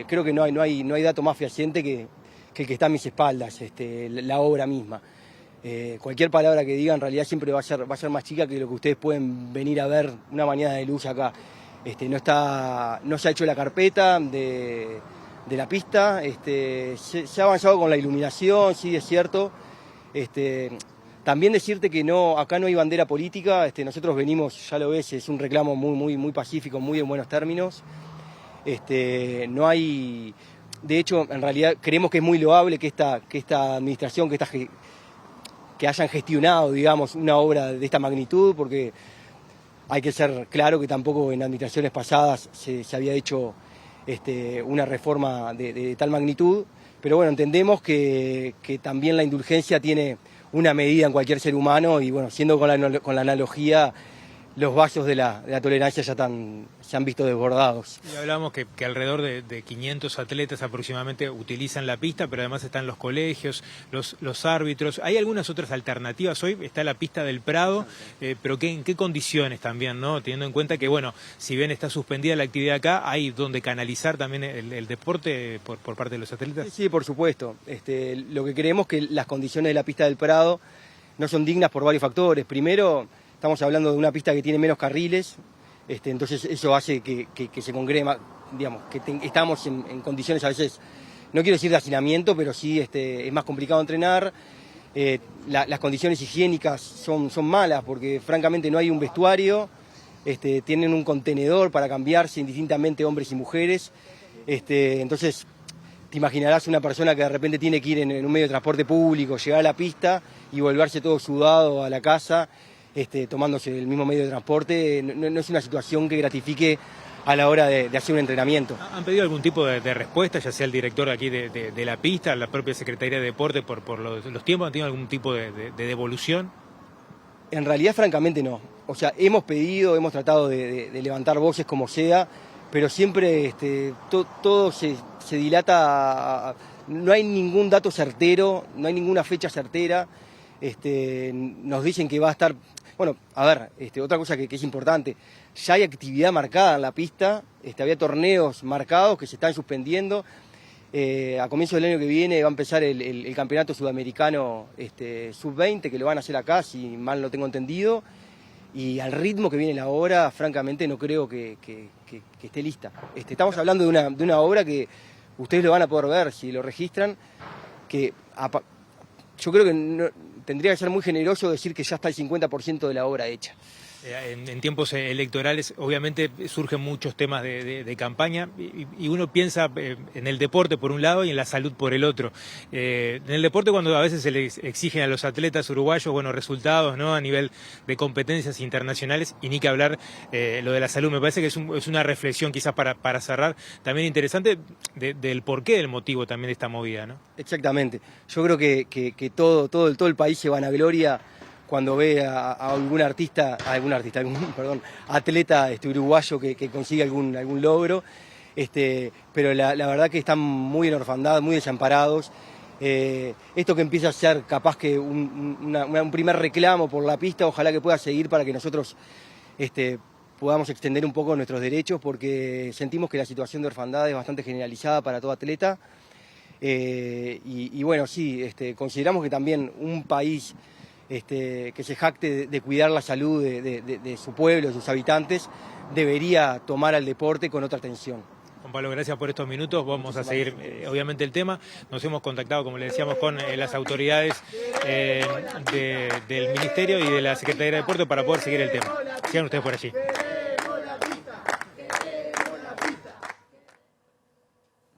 creo que no hay dato más fehaciente que el que está a mis espaldas, la obra misma. Cualquier palabra que diga en realidad siempre va a ser más chica que lo que ustedes pueden venir a ver una mañana de luz acá. No se ha hecho la carpeta de la pista, se ha avanzado con la iluminación, sí es cierto. También decirte que acá no hay bandera política, nosotros venimos, ya lo ves, es un reclamo muy pacífico, muy en buenos términos. No hay, de hecho, en realidad creemos que es muy loable que esta administración, que hayan gestionado, digamos, una obra de esta magnitud, porque hay que ser claro que tampoco en administraciones pasadas se había hecho una reforma de tal magnitud, pero bueno, entendemos que también la indulgencia tiene una medida en cualquier ser humano y bueno, siendo con la analogía, los vasos de la tolerancia ya se han visto desbordados. Y hablamos que alrededor de 500 atletas aproximadamente utilizan la pista, pero además están los colegios, los árbitros. ¿Hay algunas otras alternativas hoy? Está la pista del Prado, pero ¿en qué condiciones también, ¿no? Teniendo en cuenta que, bueno, si bien está suspendida la actividad acá, hay donde canalizar también el deporte por parte de los atletas. Sí, por supuesto. Lo que creemos es que las condiciones de la pista del Prado no son dignas por varios factores. Primero, estamos hablando de una pista que tiene menos carriles, entonces eso hace que se congregue, digamos, que estamos en condiciones a veces, no quiero decir de hacinamiento, pero sí es más complicado entrenar. Las condiciones higiénicas son malas porque francamente no hay un vestuario, tienen un contenedor para cambiarse indistintamente hombres y mujeres, entonces te imaginarás una persona que de repente tiene que ir en un medio de transporte público, llegar a la pista y volverse todo sudado a la casa, tomándose el mismo medio de transporte, no es una situación que gratifique a la hora de hacer un entrenamiento. ¿Han pedido algún tipo de respuesta, ya sea el director aquí de la pista, la propia Secretaría de Deporte, por los tiempos? ¿Han tenido algún tipo de devolución? En realidad, francamente, no. O sea, hemos tratado de levantar voces como sea, pero siempre todo se dilata, no hay ningún dato certero, no hay ninguna fecha certera. Nos dicen que va a estar... Bueno, a ver, otra cosa que es importante, ya hay actividad marcada en la pista, había torneos marcados que se están suspendiendo. A comienzos del año que viene va a empezar el campeonato sudamericano sub-20, que lo van a hacer acá, si mal no tengo entendido. Y al ritmo que viene la obra, francamente no creo que esté lista. Estamos hablando de una obra que ustedes lo van a poder ver si lo registran, que yo creo que tendría que ser muy generoso decir que ya está el 50% de la obra hecha. En tiempos electorales obviamente surgen muchos temas de campaña y uno piensa en el deporte por un lado y en la salud por el otro. En el deporte, cuando a veces se les exigen a los atletas uruguayos resultados, ¿no?, a nivel de competencias internacionales, y ni que hablar lo de la salud. Me parece que es una reflexión quizás para cerrar también interesante del porqué, del motivo también de esta movida, ¿no? Exactamente. Yo creo que todo el país se vanagloria cuando ve a algún atleta uruguayo que consigue algún logro, pero la verdad que están muy en orfandad, muy desamparados. Esto que empieza a ser capaz que un primer reclamo por la pista, ojalá que pueda seguir para que nosotros podamos extender un poco nuestros derechos, porque sentimos que la situación de orfandad es bastante generalizada para todo atleta. Y bueno, sí, consideramos que también un país que se jacte de cuidar la salud de su pueblo, de sus habitantes, debería tomar al deporte con otra atención. Juan Pablo, gracias por estos minutos. Vamos a seguir, obviamente, el tema. Nos hemos contactado, como le decíamos, con las autoridades del Ministerio y de la Secretaría de Puerto para poder seguir el tema. Sigan ustedes por allí.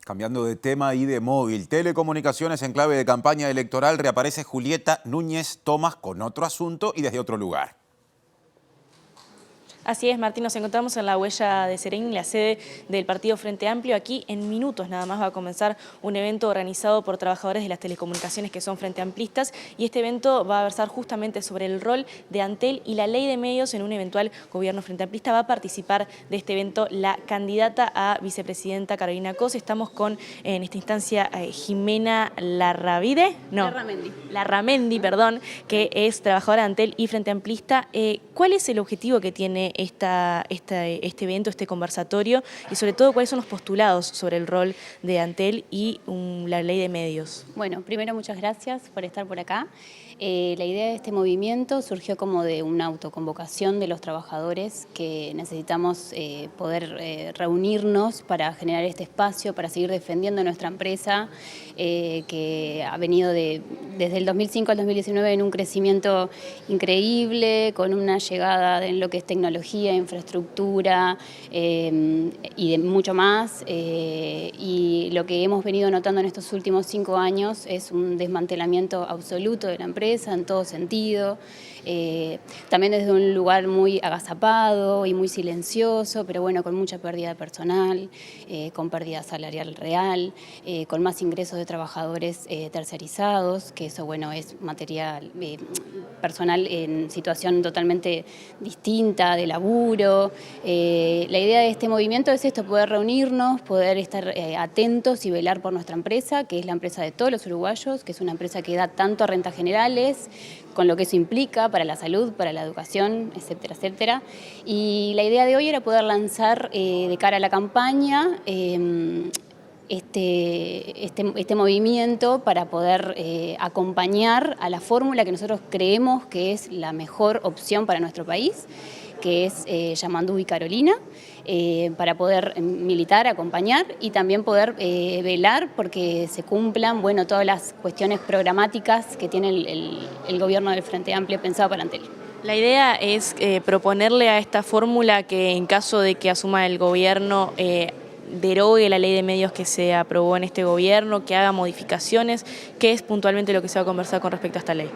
Cambiando de tema y de móvil, telecomunicaciones en clave de campaña electoral, reaparece Julieta Núñez Tomás con otro asunto y desde otro lugar. Así es, Martín, nos encontramos en la Huella de Sereni, la sede del Partido Frente Amplio. Aquí en minutos nada más va a comenzar un evento organizado por trabajadores de las telecomunicaciones que son frente amplistas, y este evento va a versar justamente sobre el rol de Antel y la ley de medios en un eventual gobierno frente amplista. Va a participar de este evento la candidata a vicepresidenta Carolina Cos. Estamos con, en esta instancia, Jimena Larravide, Larramendi, perdón, que es trabajadora de Antel y frente amplista. ¿Cuál es el objetivo que tiene este evento, este conversatorio, y sobre todo cuáles son los postulados sobre el rol de Antel y la ley de medios? Bueno, primero muchas gracias por estar por acá. La idea de este movimiento surgió como de una autoconvocación de los trabajadores que necesitamos poder reunirnos para generar este espacio, para seguir defendiendo nuestra empresa, que ha venido desde el 2005 al 2019 en un crecimiento increíble, con una llegada en lo que es tecnología, infraestructura y de mucho más. Y lo que hemos venido notando en estos últimos 5 años es un desmantelamiento absoluto de la empresa en todo sentido, también desde un lugar muy agazapado y muy silencioso, pero bueno, con mucha pérdida de personal, con pérdida salarial real, con más ingresos de trabajadores tercerizados, que eso bueno es material personal en situación totalmente distinta de laburo. La idea de este movimiento es esto, poder reunirnos, poder estar atentos y velar por nuestra empresa, que es la empresa de todos los uruguayos, que es una empresa que da tanto a rentas generales, con lo que eso implica para la salud, para la educación, etcétera, etcétera. Y la idea de hoy era poder lanzar de cara a la campaña este movimiento para poder acompañar a la fórmula que nosotros creemos que es la mejor opción para nuestro país, que es Yamandú y Carolina, para poder militar, acompañar y también poder velar porque se cumplan todas las cuestiones programáticas que tiene el gobierno del Frente Amplio pensado para Antel. La idea es proponerle a esta fórmula que en caso de que asuma el gobierno derogue la ley de medios que se aprobó en este gobierno, que haga modificaciones. ¿Qué es puntualmente lo que se va a conversar con respecto a esta ley?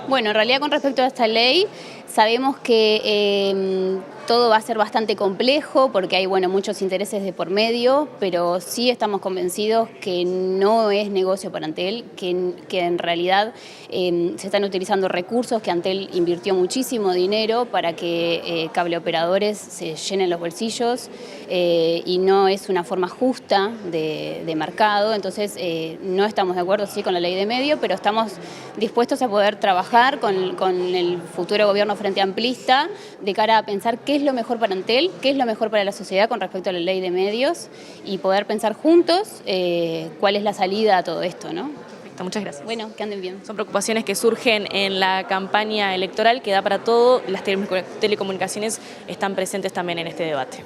Bueno, en realidad con respecto a esta ley sabemos que todo va a ser bastante complejo porque hay muchos intereses de por medio, pero sí estamos convencidos que no es negocio para Antel, que en realidad se están utilizando recursos que Antel invirtió muchísimo dinero para que cableoperadores se llenen los bolsillos y no es una forma justa de mercado. Entonces no estamos de acuerdo con la ley de medio, pero estamos dispuestos a poder trabajar con el futuro gobierno frente amplista de cara a pensar qué es lo mejor para Antel, qué es lo mejor para la sociedad con respecto a la ley de medios y poder pensar juntos cuál es la salida a todo esto, ¿no? Perfecto, muchas gracias. Bueno, que anden bien. Son preocupaciones que surgen en la campaña electoral que da para todo. Las telecomunicaciones están presentes también en este debate.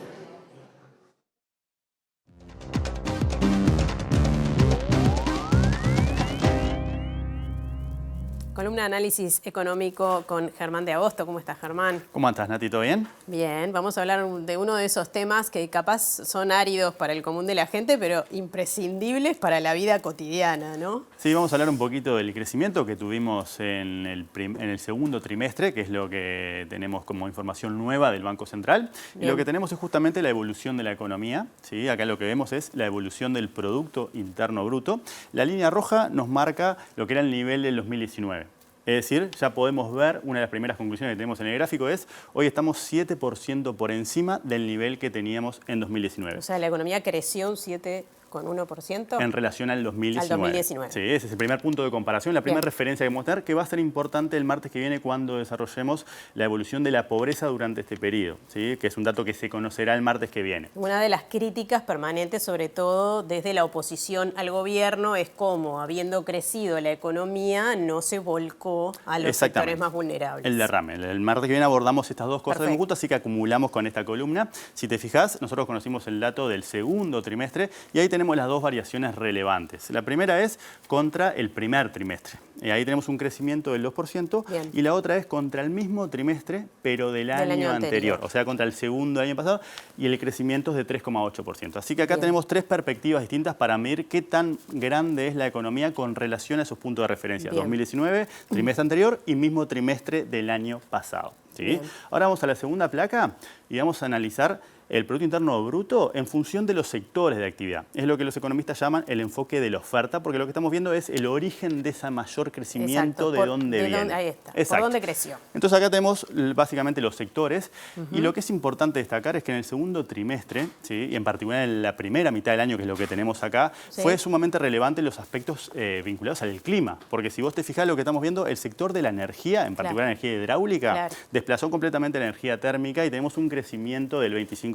Columna de análisis económico con Germán de Agosto. ¿Cómo estás, Germán? ¿Cómo estás, Nati? ¿Todo bien? Bien, vamos a hablar de uno de esos temas que capaz son áridos para el común de la gente, pero imprescindibles para la vida cotidiana, ¿no? Sí, vamos a hablar un poquito del crecimiento que tuvimos en el segundo trimestre, que es lo que tenemos como información nueva del Banco Central. Bien. Y lo que tenemos es justamente la evolución de la economía, ¿sí? Acá lo que vemos es la evolución del Producto Interno Bruto. La línea roja nos marca lo que era el nivel del 2019. Es decir, ya podemos ver, una de las primeras conclusiones que tenemos en el gráfico es, hoy estamos 7% por encima del nivel que teníamos en 2019. O sea, la economía creció un 7%. con 1%. En relación al 2019. Al 2019. Sí, ese es el primer punto de comparación, la primera Bien. referencia que mostrar, que va a ser importante el martes que viene cuando desarrollemos la evolución de la pobreza durante este periodo, ¿sí? Que es un dato que se conocerá el martes que viene. Una de las críticas permanentes, sobre todo desde la oposición al gobierno, es cómo, habiendo crecido la economía, no se volcó a los sectores más vulnerables. El derrame. El martes que viene abordamos estas dos cosas Perfecto. de conjunto, así que acumulamos con esta columna. Si te fijas, nosotros conocimos el dato del segundo trimestre y ahí tenemos las dos variaciones relevantes. La primera es contra el primer trimestre. Ahí tenemos un crecimiento del 2%. Bien. Y la otra es contra el mismo trimestre, pero del año anterior. O sea, contra el segundo del año pasado, y el crecimiento es de 3,8%. Así que acá Bien. tenemos tres perspectivas distintas para medir qué tan grande es la economía con relación a esos puntos de referencia. Bien. 2019, trimestre anterior y mismo trimestre del año pasado. ¿Sí? Bien. Ahora vamos a la segunda placa y vamos a analizar el Producto Interno Bruto en función de los sectores de actividad. Es lo que los economistas llaman el enfoque de la oferta, porque lo que estamos viendo es el origen de ese mayor crecimiento. Exacto. de dónde viene. Ahí está. Exacto. ¿Por dónde creció? Entonces acá tenemos básicamente los sectores y lo que es importante destacar es que en el segundo trimestre, ¿sí? Y en particular en la primera mitad del año, que es lo que tenemos acá, Sí. fue sumamente relevante los aspectos vinculados al clima, porque si vos te fijás lo que estamos viendo, el sector de la energía, en particular Claro. energía hidráulica, Claro. desplazó completamente la energía térmica y tenemos un crecimiento del 25%.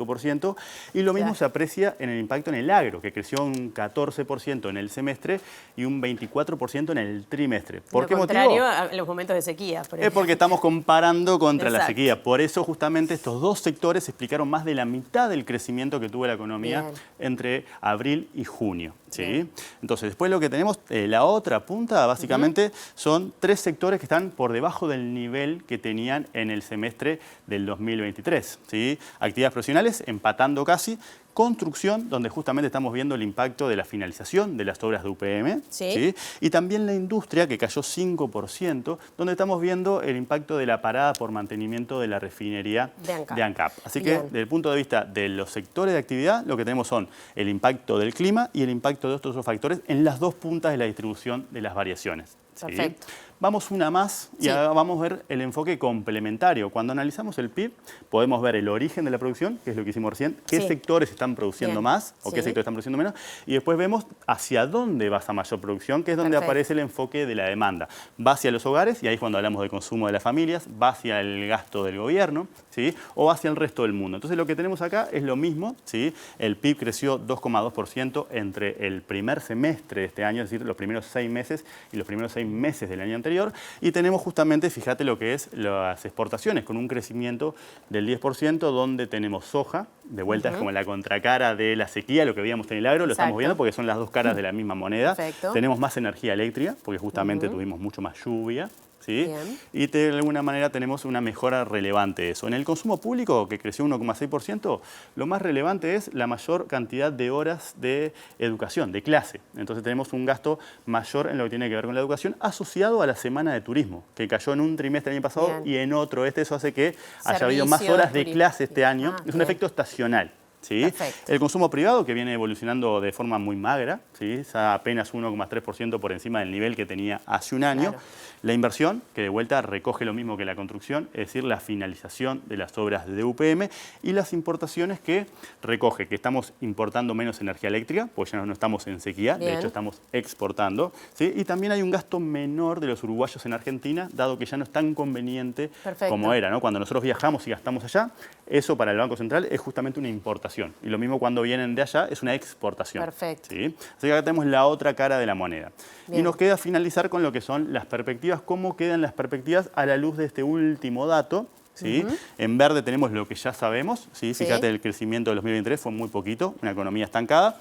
Y lo mismo Claro. se aprecia en el impacto en el agro, que creció un 14% en el semestre y un 24% en el trimestre. ¿Por Lo qué motivo? contrario a los momentos de sequía. por Es ejemplo. porque estamos comparando contra la Exacto. sequía. Por eso justamente estos dos sectores explicaron más de la mitad del crecimiento que tuvo la economía Bien. entre abril y junio. ¿sí? Bien. Entonces, después lo que tenemos, la otra punta, básicamente, son tres sectores que están por debajo del nivel que tenían en el semestre del 2023. ¿sí? Actividades profesionales empatando casi. Construcción, donde justamente estamos viendo el impacto de la finalización de las obras de UPM. Sí. ¿sí? Y también la industria, que cayó 5%, donde estamos viendo el impacto de la parada por mantenimiento de la refinería De ANCAP. Así que, Bien. desde el punto de vista de los sectores de actividad, lo que tenemos son el impacto del clima y el impacto de estos otros factores en las dos puntas de la distribución de las variaciones. ¿sí? Perfecto. Vamos una más y Sí. ahora vamos a ver el enfoque complementario. Cuando analizamos el PIB, podemos ver el origen de la producción, que es lo que hicimos recién, qué Sí. sectores están produciendo Bien. más o qué Sí. sectores están produciendo menos, y después vemos hacia dónde va esa mayor producción, que es donde Perfecto. aparece el enfoque de la demanda. Va hacia los hogares, y ahí es cuando hablamos del consumo de las familias, va hacia el gasto del gobierno, ¿sí? O hacia el resto del mundo. Entonces lo que tenemos acá es lo mismo, ¿sí? El PIB creció 2,2% entre el primer semestre de este año, es decir, los primeros 6 meses y los primeros 6 meses del año anterior, y tenemos justamente, fíjate lo que es las exportaciones, con un crecimiento del 10%, donde tenemos soja, de vuelta es como la contracara de la sequía, lo que veíamos en el agro, lo Exacto. estamos viendo porque son las dos caras de la misma moneda. Perfecto. Tenemos más energía eléctrica, porque justamente tuvimos mucho más lluvia. ¿sí? Bien. Y de alguna manera tenemos una mejora relevante de eso. En el consumo público, que creció 1,6%, lo más relevante es la mayor cantidad de horas de educación, de clase. Entonces tenemos un gasto mayor en lo que tiene que ver con la educación, asociado a la semana de turismo, que cayó en un trimestre el año pasado Bien. y en otro eso hace que haya habido más Servicio horas de turístico. clase este año. Ah, Es un bien. efecto estacional. ¿sí? Perfecto. El consumo privado, que viene evolucionando de forma muy magra, ¿sí? Está apenas 1,3% por encima del nivel que tenía hace un año. Claro. La inversión, que de vuelta recoge lo mismo que la construcción, es decir, la finalización de las obras de UPM, y las importaciones, que recoge que estamos importando menos energía eléctrica, porque ya no estamos en sequía, Bien. de hecho estamos exportando, ¿sí? Y también hay un gasto menor de los uruguayos en Argentina, dado que ya no es tan conveniente Perfecto. como era, ¿no? Cuando nosotros viajamos y gastamos allá, eso para el Banco Central es justamente una importación. Y lo mismo cuando vienen de allá, es una exportación. Perfecto. ¿sí? Así que acá tenemos la otra cara de la moneda. Bien. Y nos queda finalizar con lo que son las perspectivas, cómo quedan las perspectivas a la luz de este último dato. ¿sí? Ujú. En verde tenemos lo que ya sabemos. ¿sí? Sí. Fíjate, el crecimiento de 2023 fue muy poquito, una economía estancada.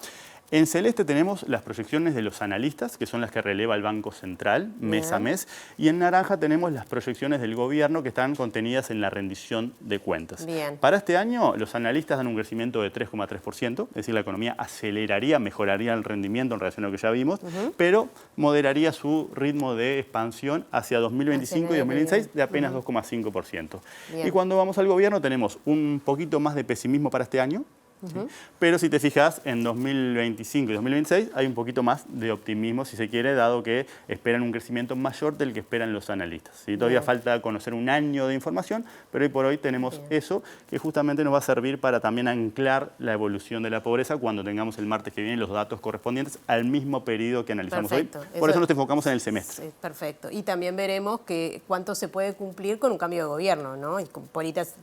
En celeste tenemos las proyecciones de los analistas, que son las que releva el Banco Central mes a Bien. mes. Y en naranja tenemos las proyecciones del gobierno, que están contenidas en la rendición de cuentas. Bien. Para este año, los analistas dan un crecimiento de 3,3%, es decir, la economía aceleraría, mejoraría el rendimiento en relación a lo que ya vimos, pero moderaría su ritmo de expansión hacia 2025 y Hacia el año que 2026 de apenas viene. 2,5%. Bien. Y cuando vamos al gobierno tenemos un poquito más de pesimismo para este año, ¿sí? Pero si te fijas, en 2025 y 2026 hay un poquito más de optimismo, si se quiere, dado que esperan un crecimiento mayor del que esperan los analistas, ¿sí? Todavía falta conocer un año de información, pero hoy por hoy tenemos eso que justamente nos va a servir para también anclar la evolución de la pobreza cuando tengamos el martes que viene los datos correspondientes al mismo periodo que analizamos hoy. Por eso nos enfocamos en el semestre. Sí, perfecto. Y también veremos cuánto se puede cumplir con un cambio de gobierno, ¿no? Y con políticas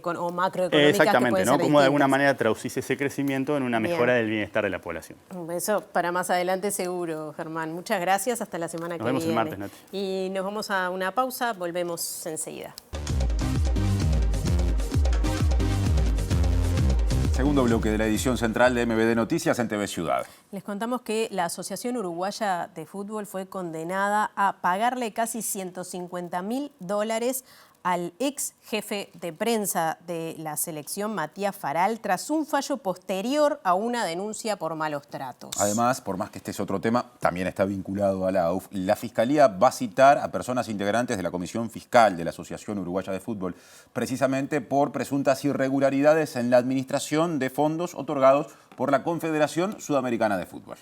o macroeconómicas. Exactamente, ¿no? Como de alguna manera manera traducís ese crecimiento en una mejora del bienestar de la población. Eso para más adelante seguro, Germán. Muchas gracias. Hasta la semana que viene. Nos vemos el martes, Nati. Y nos vamos a una pausa. Volvemos enseguida. Segundo bloque de la edición central de MBD Noticias en TV Ciudad. Les contamos que la Asociación Uruguaya de Fútbol fue condenada a pagarle casi $150.000 al ex jefe de prensa de la selección, Matías Faral, tras un fallo posterior a una denuncia por malos tratos. Además, por más que este es otro tema, también está vinculado a la AUF, la Fiscalía va a citar a personas integrantes de la Comisión Fiscal de la Asociación Uruguaya de Fútbol, precisamente por presuntas irregularidades en la administración de fondos otorgados por la Confederación Sudamericana de Fútbol.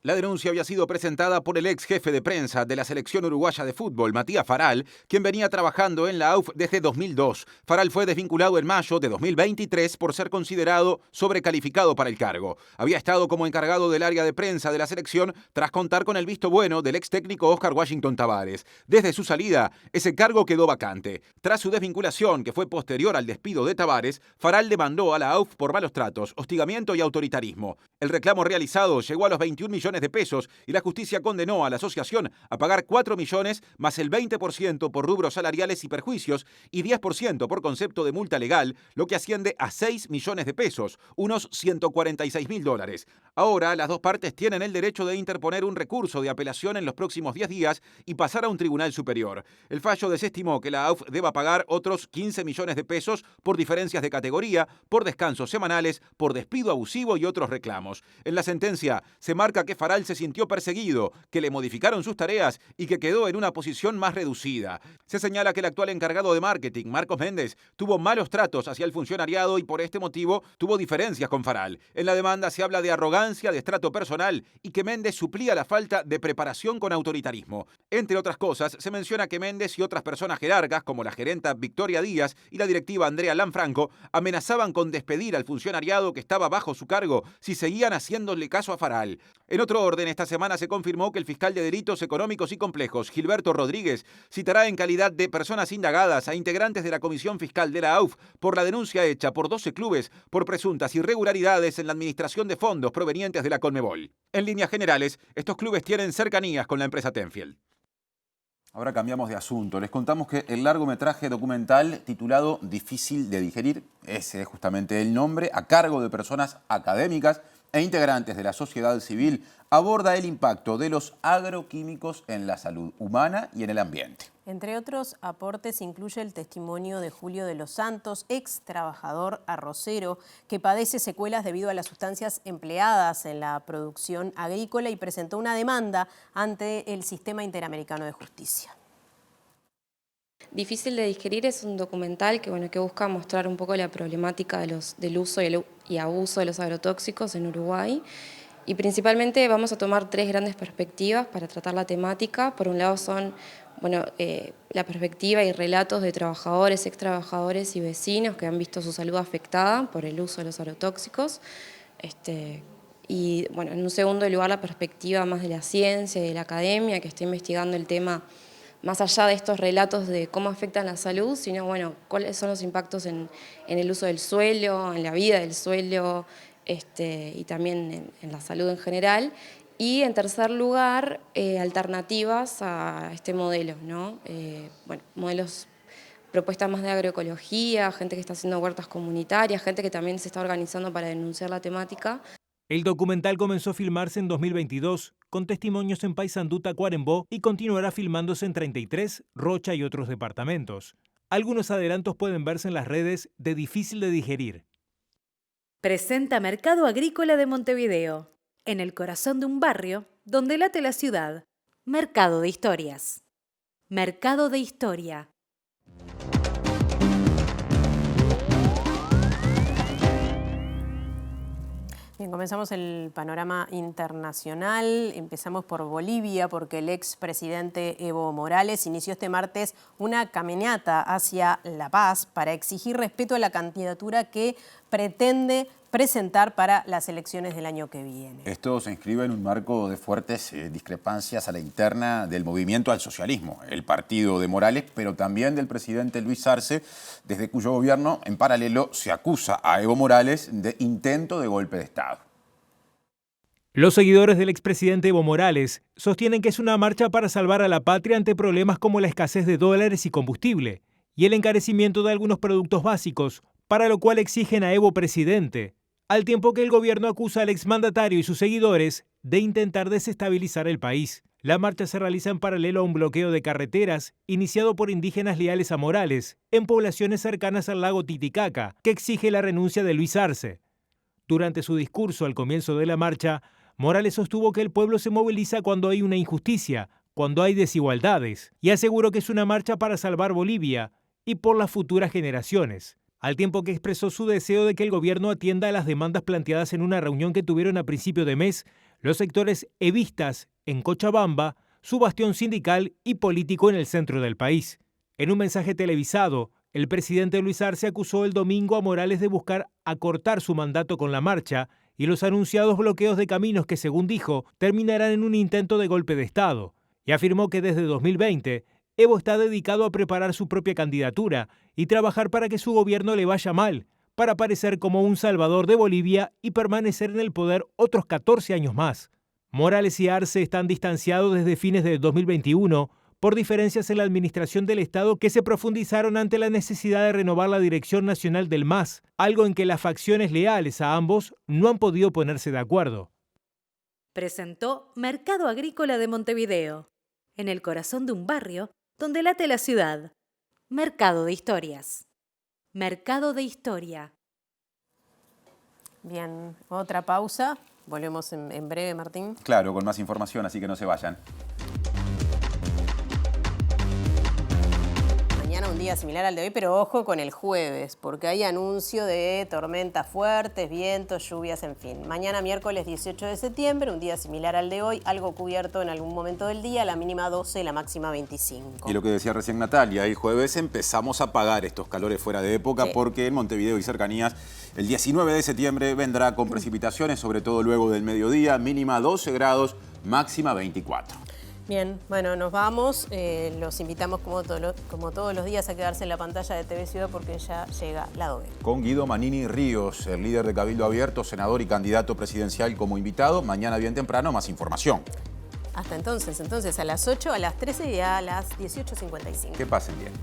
La denuncia había sido presentada por el ex jefe de prensa de la selección uruguaya de fútbol, Matías Faral, quien venía trabajando en la AUF desde 2002. Faral fue desvinculado en mayo de 2023 por ser considerado sobrecalificado para el cargo. Había estado como encargado del área de prensa de la selección tras contar con el visto bueno del ex técnico Oscar Washington Tavares. Desde su salida, ese cargo quedó vacante. Tras su desvinculación, que fue posterior al despido de Tavares, Faral demandó a la AUF por malos tratos, hostigamiento y autoritarismo. El reclamo realizado llegó a los 21 millones de pesos y la justicia condenó a la asociación a pagar 4 millones más el 20% por rubros salariales y perjuicios y 10% por concepto de multa legal, lo que asciende a 6 millones de pesos, unos $146.000. Ahora las dos partes tienen el derecho de interponer un recurso de apelación en los próximos 10 días y pasar a un tribunal superior. El fallo desestimó que la AUF deba pagar otros 15 millones de pesos por diferencias de categoría, por descansos semanales, por despido abusivo y otros reclamos. En la sentencia se marca que Faral se sintió perseguido, que le modificaron sus tareas y que quedó en una posición más reducida. Se señala que el actual encargado de marketing, Marcos Méndez, tuvo malos tratos hacia el funcionariado y por este motivo tuvo diferencias con Faral. En la demanda se habla de arrogancia, de estrato personal y que Méndez suplía la falta de preparación con autoritarismo. Entre otras cosas, se menciona que Méndez y otras personas jerarcas, como la gerenta Victoria Díaz y la directiva Andrea Lanfranco, amenazaban con despedir al funcionariado que estaba bajo su cargo si seguían haciéndole caso a Faral. En otro orden, esta semana se confirmó que el fiscal de Delitos Económicos y Complejos, Gilberto Rodríguez, citará en calidad de personas indagadas a integrantes de la Comisión Fiscal de la AUF por la denuncia hecha por 12 clubes por presuntas irregularidades en la administración de fondos provenientes de la Conmebol. En líneas generales, estos clubes tienen cercanías con la empresa Tenfield. Ahora cambiamos de asunto. Les contamos que el largometraje documental titulado Difícil de digerir, ese es justamente el nombre, a cargo de personas académicas e integrantes de la sociedad civil, aborda el impacto de los agroquímicos en la salud humana y en el ambiente. Entre otros aportes incluye el testimonio de Julio de los Santos, ex trabajador arrocero, que padece secuelas debido a las sustancias empleadas en la producción agrícola y presentó una demanda ante el Sistema Interamericano de Justicia. Difícil de digerir es un documental que busca mostrar un poco la problemática del uso y abuso de los agrotóxicos en Uruguay. Y principalmente vamos a tomar 3 grandes perspectivas para tratar la temática. Por un lado son la perspectiva y relatos de trabajadores, ex trabajadores y vecinos que han visto su salud afectada por el uso de los agrotóxicos. Y en un segundo lugar la perspectiva más de la ciencia y de la academia que está investigando el tema más allá de estos relatos de cómo afectan la salud, sino cuáles son los impactos en el uso del suelo, en la vida del suelo y también en la salud en general. Y en tercer lugar, alternativas a este modelo, ¿no? Modelos, propuestas más de agroecología, gente que está haciendo huertas comunitarias, gente que también se está organizando para denunciar la temática. El documental comenzó a filmarse en 2022, con testimonios en Paysandú, Tacuarembó, y continuará filmándose en 33, Rocha y otros departamentos. Algunos adelantos pueden verse en las redes de Difícil de digerir. Presenta Mercado Agrícola de Montevideo, en el corazón de un barrio donde late la ciudad. Mercado de Historias. Mercado de Historia. Bien, comenzamos el panorama internacional. Empezamos por Bolivia porque el expresidente Evo Morales inició este martes una caminata hacia La Paz para exigir respeto a la candidatura que pretende presentar para las elecciones del año que viene. Esto se inscribe en un marco de fuertes discrepancias a la interna del movimiento al socialismo, el partido de Morales, pero también del presidente Luis Arce, desde cuyo gobierno, en paralelo, se acusa a Evo Morales de intento de golpe de Estado. Los seguidores del expresidente Evo Morales sostienen que es una marcha para salvar a la patria ante problemas como la escasez de dólares y combustible y el encarecimiento de algunos productos básicos, para lo cual exigen a Evo presidente, al tiempo que el gobierno acusa al exmandatario y sus seguidores de intentar desestabilizar el país. La marcha se realiza en paralelo a un bloqueo de carreteras iniciado por indígenas leales a Morales en poblaciones cercanas al lago Titicaca, que exige la renuncia de Luis Arce. Durante su discurso al comienzo de la marcha, Morales sostuvo que el pueblo se moviliza cuando hay una injusticia, cuando hay desigualdades, y aseguró que es una marcha para salvar Bolivia y por las futuras generaciones, al tiempo que expresó su deseo de que el gobierno atienda a las demandas planteadas en una reunión que tuvieron a principio de mes los sectores evistas en Cochabamba, su bastión sindical y político en el centro del país. En un mensaje televisado, el presidente Luis Arce acusó el domingo a Morales de buscar acortar su mandato con la marcha y los anunciados bloqueos de caminos que, según dijo, terminarán en un intento de golpe de Estado, y afirmó que desde 2020 Evo está dedicado a preparar su propia candidatura y trabajar para que su gobierno le vaya mal, para aparecer como un salvador de Bolivia y permanecer en el poder otros 14 años más. Morales y Arce están distanciados desde fines de 2021 por diferencias en la administración del Estado que se profundizaron ante la necesidad de renovar la dirección nacional del MAS, algo en que las facciones leales a ambos no han podido ponerse de acuerdo. Presentó Mercado Agrícola de Montevideo, en el corazón de un barrio donde late la ciudad. Mercado de Historias. Mercado de Historia. Bien, otra pausa. Volvemos en breve, Martín. Claro, con más información, así que no se vayan. Mañana un día similar al de hoy, pero ojo con el jueves, porque hay anuncio de tormentas fuertes, vientos, lluvias, en fin. Mañana miércoles 18 de septiembre, un día similar al de hoy, algo cubierto en algún momento del día, la mínima 12, la máxima 25. Y lo que decía recién Natalia, el jueves empezamos a pagar estos calores fuera de época, sí, porque en Montevideo y cercanías el 19 de septiembre vendrá con precipitaciones, sobre todo luego del mediodía, mínima 12 grados, máxima 24. Bien, bueno, nos vamos. Los invitamos como todos los días a quedarse en la pantalla de TV Ciudad porque ya llega la doble. Con Guido Manini Ríos, el líder de Cabildo Abierto, senador y candidato presidencial como invitado. Mañana bien temprano, más información. Hasta entonces a las 8, a las 13 y a las 18:55. Que pasen bien.